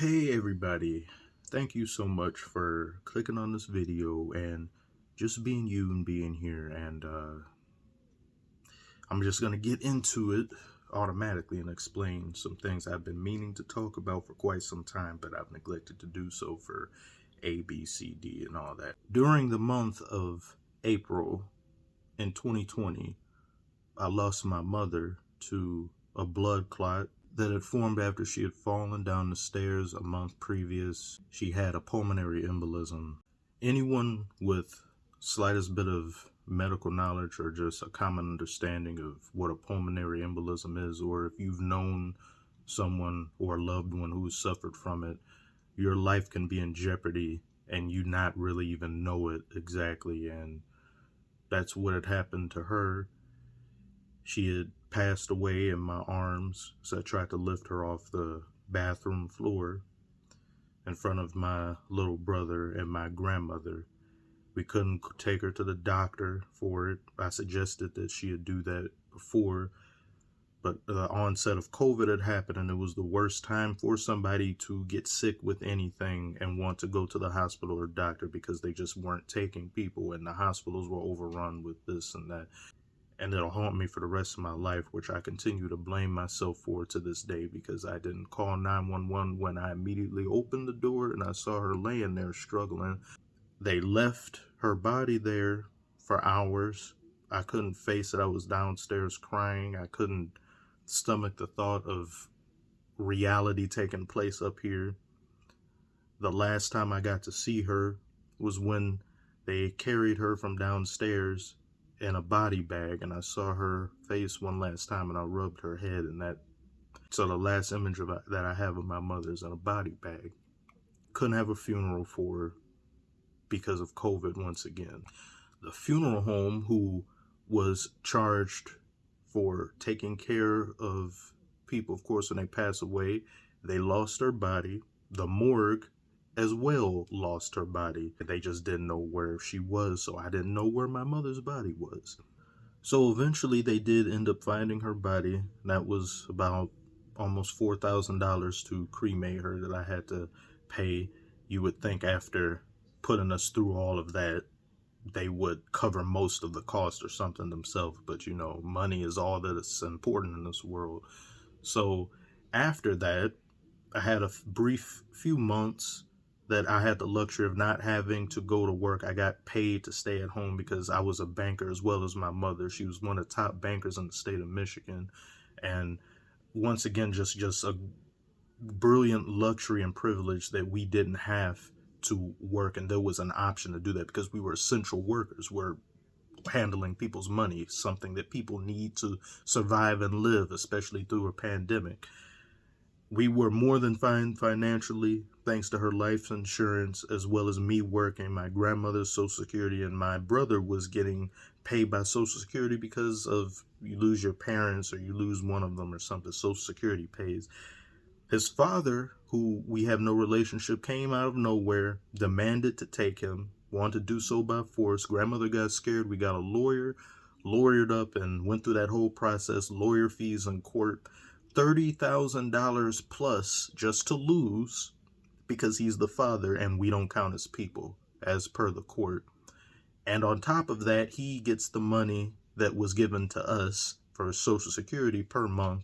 Hey everybody, thank you so much for clicking on this video and just being you and being here. And I'm just going to get into it automatically and explain some things I've been meaning to talk about for quite some time, but I've neglected to do so for A, B, C, D, and all that. During the month of April in 2020, I lost my mother to a blood clot that had formed after she had fallen down the stairs a month previous. She had a pulmonary embolism. Anyone with slightest bit of medical knowledge or just a common understanding of what a pulmonary embolism is, or if you've known someone or a loved one who has suffered from it, your life can be in jeopardy and you not really even know it exactly. And that's what had happened to her. She had passed away in my arms, so I tried to lift her off the bathroom floor in front of my little brother and my grandmother. We couldn't take her to the doctor for it. I suggested that she had do that before, but the onset of COVID had happened, and it was the worst time for somebody to get sick with anything and want to go to the hospital or doctor because they just weren't taking people, and the hospitals were overrun with this and that. And it'll haunt me for the rest of my life, which I continue to blame myself for to this day, because I didn't call 911 when I immediately opened the door and I saw her laying there struggling. They left her body there for hours. I couldn't face it. I was downstairs crying. I couldn't stomach the thought of reality taking place up here. The last time I got to see her was when they carried her from downstairs in a body bag, and I saw her face one last time and I rubbed her head, and so the last image that I have of my mother is in a body bag. Couldn't have a funeral for her because of COVID once again. The funeral home, who was charged for taking care of people, of course, when they pass away, they lost her body. The morgue as well lost her body. They just didn't know where she was, so I didn't know where my mother's body was. So eventually they did end up finding her body. That was about almost $4,000 to cremate her that I had to pay. You would think after putting us through all of that, they would cover most of the cost or something themselves, but you know, money is all that is important in this world. So after that, I had a brief few months that I had the luxury of not having to go to work. I got paid to stay at home because I was a banker as well as my mother. She was one of the top bankers in the state of Michigan. And once again, just a brilliant luxury and privilege that we didn't have to work, and there was an option to do that because we were essential workers. We're handling people's money, something that people need to survive and live, especially through a pandemic. We were more than fine financially, thanks to her life insurance, as well as me working, my grandmother's Social Security, and my brother was getting paid by Social Security because of you lose your parents or you lose one of them or something. Social Security pays. His father, who we have no relationship, came out of nowhere, demanded to take him, wanted to do so by force. Grandmother got scared. We got a lawyer, lawyered up, and went through that whole process, lawyer fees in court. $30,000 plus just to lose because he's the father and we don't count as people as per the court. And on top of that, he gets the money that was given to us for Social Security per month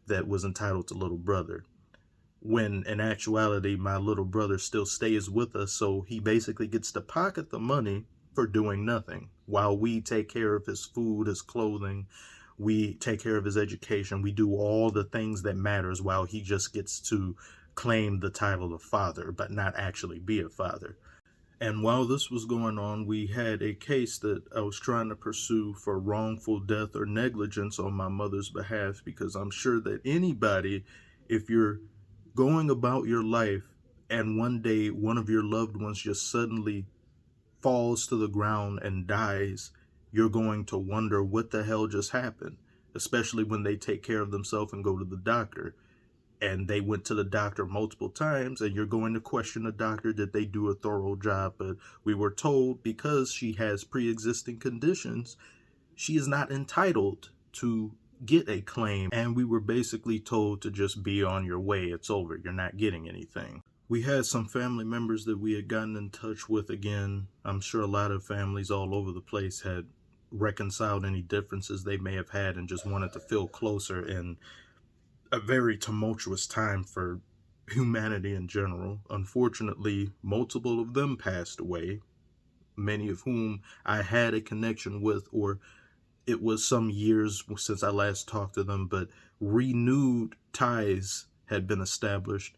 that was entitled to little brother. When in actuality, my little brother still stays with us, so he basically gets to pocket the money for doing nothing while we take care of his food, his clothing. We take care of his education. We do all the things that matters while he just gets to claim the title of father, but not actually be a father. And while this was going on, we had a case that I was trying to pursue for wrongful death or negligence on my mother's behalf, because I'm sure that anybody, if you're going about your life and one day one of your loved ones just suddenly falls to the ground and dies, you're going to wonder what the hell just happened, especially when they take care of themselves and go to the doctor. And they went to the doctor multiple times, and you're going to question the doctor, did they do a thorough job? But we were told because she has pre-existing conditions, she is not entitled to get a claim, and we were basically told to just be on your way. It's over. You're not getting anything. We had some family members that we had gotten in touch with again. I'm sure a lot of families all over the place had reconciled any differences they may have had and just wanted to feel closer in a very tumultuous time for humanity in general. Unfortunately, multiple of them passed away, many of whom I had a connection with, or it was some years since I last talked to them, but renewed ties had been established.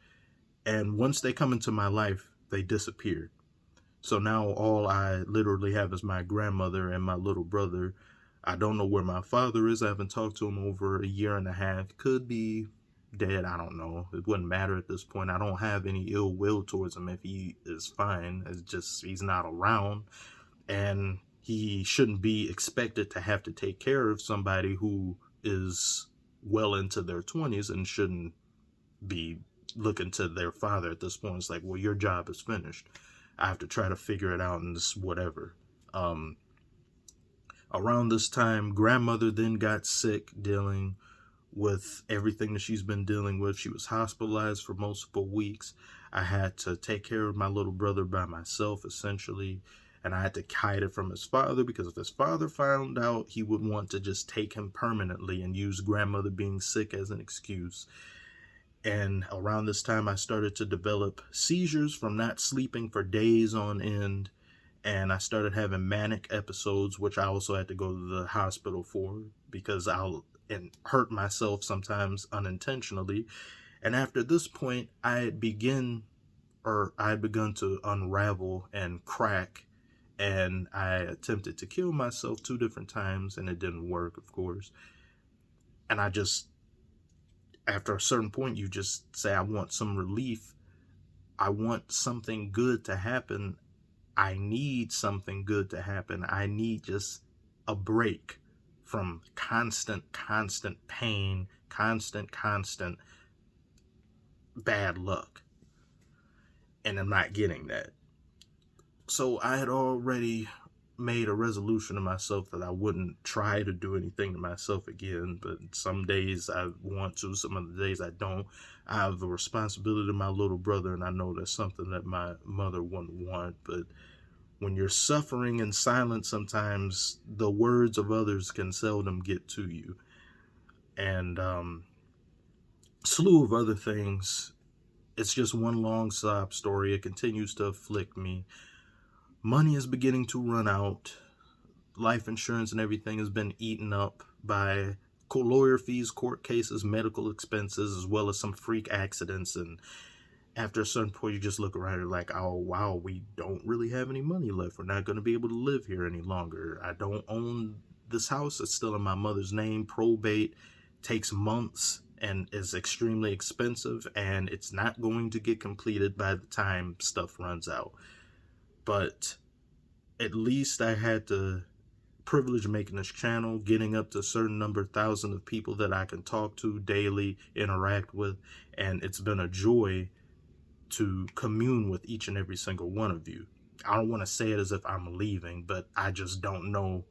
And once they come into my life, they disappeared. So now all I literally have is my grandmother and my little brother. I don't know where my father is. I haven't talked to him over a year and a half. Could be dead. I don't know. It wouldn't matter at this point. I don't have any ill will towards him if he is fine. It's just he's not around. And he shouldn't be expected to have to take care of somebody who is well into their 20s and shouldn't be looking to their father at this point. It's like, well, your job is finished. I have to try to figure it out and this whatever. Around this time, grandmother then got sick dealing with everything that she's been dealing with. She was hospitalized for multiple weeks. I had to take care of my little brother by myself, essentially. And I had to hide it from his father because if his father found out, he would want to just take him permanently and use grandmother being sick as an excuse. And around this time, I started to develop seizures from not sleeping for days on end. And I started having manic episodes, which I also had to go to the hospital for because I'll hurt myself sometimes unintentionally. And after this point, I had begun to unravel and crack. And I attempted to kill myself 2 different times, and it didn't work, of course. And after a certain point, you just say, I want some relief. I want something good to happen. I need something good to happen. I need just a break from constant pain, constant bad luck. And I'm not getting that. So I had already made a resolution to myself that I wouldn't try to do anything to myself again, but some days I want to, some other days I don't. I have a responsibility to my little brother, and I know that's something that my mother wouldn't want, but when you're suffering in silence, sometimes the words of others can seldom get to you. And slew of other things. It's just one long sob story. It continues to afflict me. Money is beginning to run out. Life insurance and everything has been eaten up by lawyer fees, court cases, medical expenses, as well as some freak accidents. And after a certain point, you just look around and like, oh, wow, we don't really have any money left. We're not going to be able to live here any longer. I don't own this house. It's still in my mother's name. Probate takes months and is extremely expensive, and it's not going to get completed by the time stuff runs out. But at least I had the privilege of making this channel, getting up to a certain number, thousand of people that I can talk to daily, interact with, and it's been a joy to commune with each and every single one of you. I don't want to say it as if I'm leaving, but I just don't know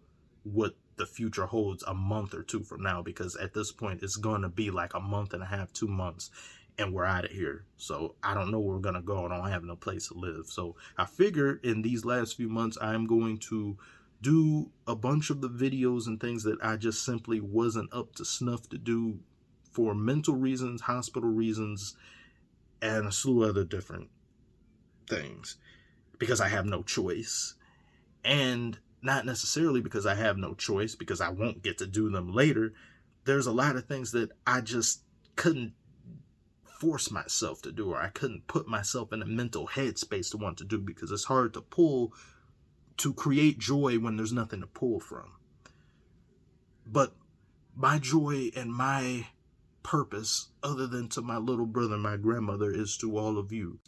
what the future holds a month or 2 from now, because at this point it's going to be like a month and a half, 2 months, and we're out of here. So I don't know where we're going to go. I don't have no place to live. So I figure in these last few months, I'm going to do a bunch of the videos and things that I just simply wasn't up to snuff to do for mental reasons, hospital reasons, and a slew of other different things, because I have no choice. And not necessarily because I have no choice, because I won't get to do them later. There's a lot of things that I just couldn't force myself to do, or I couldn't put myself in a mental headspace to want to do, because it's hard to create joy when there's nothing to pull from. But my joy and my purpose, other than to my little brother and my grandmother, is to all of you.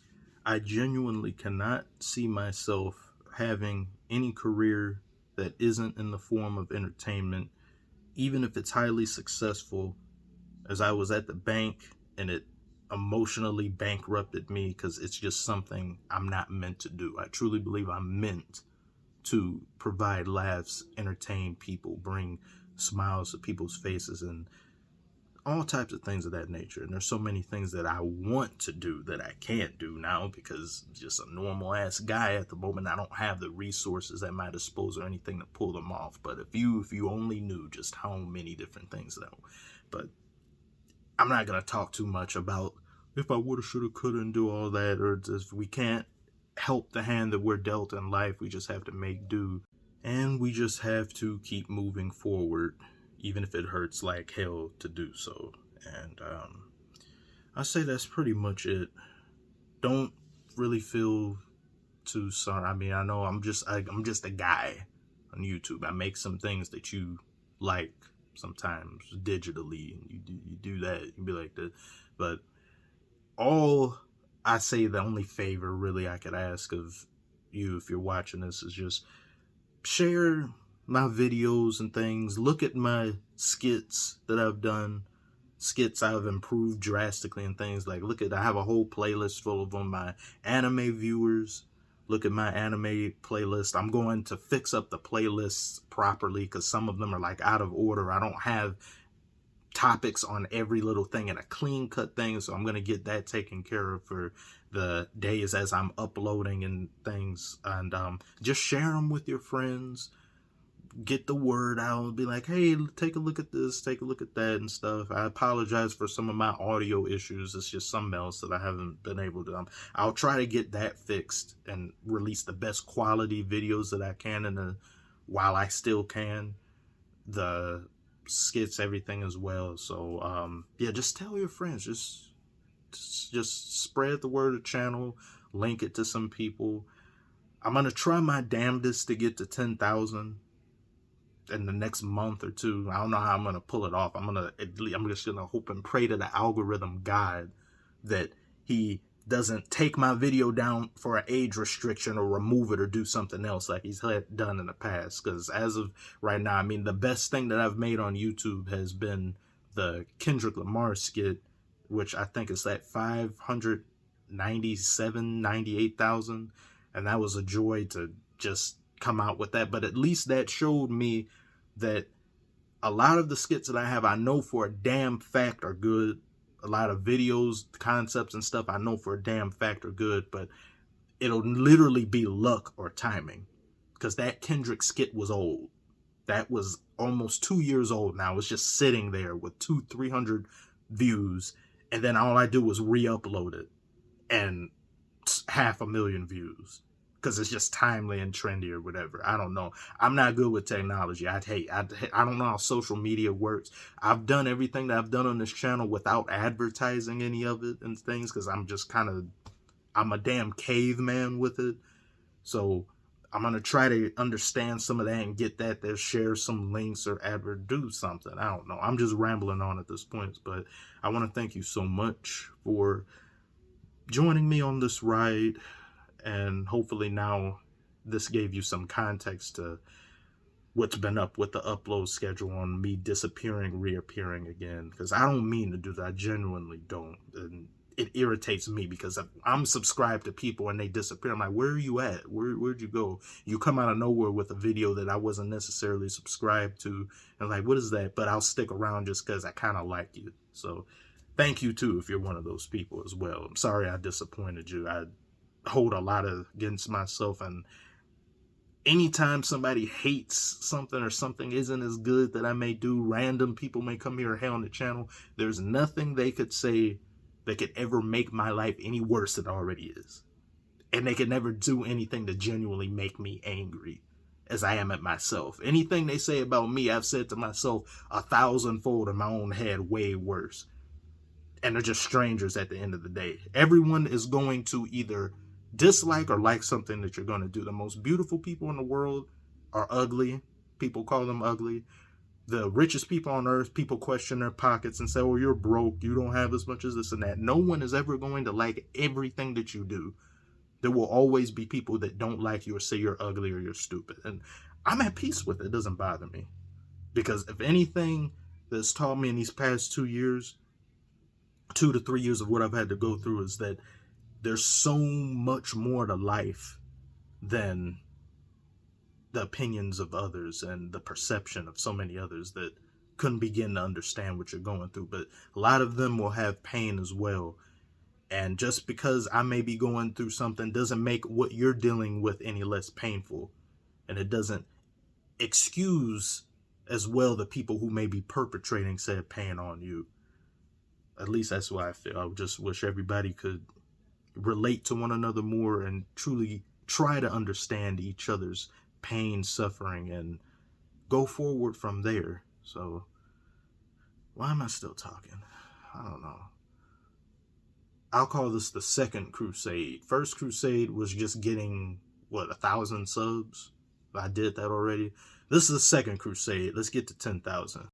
I genuinely cannot see myself having any career that isn't in the form of entertainment, even if it's highly successful, as I was at the bank and it emotionally bankrupted me, because it's just something I'm not meant to do. I truly believe I'm meant to provide laughs, entertain people, bring smiles to people's faces, and all types of things of that nature. And there's so many things that I want to do that I can't do now because I'm just a normal ass guy at the moment. I don't have the resources at my disposal or anything to pull them off. But if you only knew just how many different things that, but I'm not gonna talk too much about if I woulda, shoulda, coulda, and do all that, or just we can't help the hand that we're dealt in life. We just have to make do, and we just have to keep moving forward, even if it hurts like hell to do so. And I say that's pretty much it. Don't really feel too sorry. I mean, I know I'm just a guy on YouTube. I make some things that you like sometimes digitally, and you do that. You be like that, but all I say, the only favor really I could ask of you if you're watching this is just share my videos and things. Look at my skits that I've done. Skits I've improved drastically and things like, I have a whole playlist full of them. My anime viewers, look at my anime playlist. I'm going to fix up the playlists properly because some of them are like out of order. I don't have topics on every little thing in a clean cut thing, so I'm going to get that taken care of for the days as I'm uploading and things. And just share them with your friends, get the word out, be like, hey, take a look at this, take a look at that and stuff. I apologize for some of my audio issues. It's just something else that I haven't been able to I'll try to get that fixed and release the best quality videos that I can while I still can. The skits, everything as well. So yeah, just tell your friends, just spread the word of the channel, link it to some people. I'm gonna try my damnedest to get to 10,000 in the next month or two. I don't know how I'm gonna pull it off. I'm just gonna hope and pray to the algorithm god that he doesn't take my video down for an age restriction or remove it or do something else like he's done in the past. Because as of right now, I mean, the best thing that I've made on YouTube has been the Kendrick Lamar skit, which I think is at 98,000. And that was a joy to just come out with that. But at least that showed me that a lot of the skits that I have, I know for a damn fact are good. A lot of videos, concepts and stuff I know for a damn fact are good, but it'll literally be luck or timing. Because that Kendrick skit was old. That was almost 2 years old now. It's just sitting there with 200-300 views. And then all I do was re-upload it. And 500,000 views. Because it's just timely and trendy or whatever. I don't know. I'm not good with technology. I don't know how social media works. I've done everything that I've done on this channel without advertising any of it and things, because I'm a damn caveman with it. So I'm going to try to understand some of that and get that there, share some links or do something. I don't know. I'm just rambling on at this point, but I want to thank you so much for joining me on this ride. And hopefully now this gave you some context to what's been up with the upload schedule on me disappearing, reappearing again. Because I don't mean to do that. I genuinely don't. And it irritates me because I'm subscribed to people and they disappear. I'm like, where are you at? Where'd you go? You come out of nowhere with a video that I wasn't necessarily subscribed to. And like, what is that? But I'll stick around just because I kind of like you. So thank you too if you're one of those people as well. I'm sorry I disappointed you. I hold a lot against myself, and anytime somebody hates something or something isn't as good that I may do, random people may come here or hate on the channel, there's nothing they could say that could ever make my life any worse than it already is. And they could never do anything to genuinely make me angry as I am at myself. Anything they say about me, I've said to myself 1,000-fold in my own head way worse. And they're just strangers at the end of the day. Everyone is going to either dislike or like something that you're going to do. The most beautiful people in the world are ugly. People call them ugly. The richest people on earth, people question their pockets and say, oh, you're broke. You don't have as much as this and that. No one is ever going to like everything that you do. There will always be people that don't like you or say you're ugly or you're stupid. And I'm at peace with it. It doesn't bother me. Because if anything that's taught me in these past 2 years, 2 to 3 years of what I've had to go through, is that there's so much more to life than the opinions of others and the perception of so many others, that couldn't begin to understand what you're going through. But a lot of them will have pain as well. And just because I may be going through something doesn't make what you're dealing with any less painful. And it doesn't excuse as well the people who may be perpetrating said pain on you. At least that's what I feel. I just wish everybody could relate to one another more and truly try to understand each other's pain, suffering, and go forward from there. So, why am I still talking? I don't know. I'll call this the second crusade. First crusade was just getting, 1,000 subs? I did that already. This is the second crusade. Let's get to 10,000.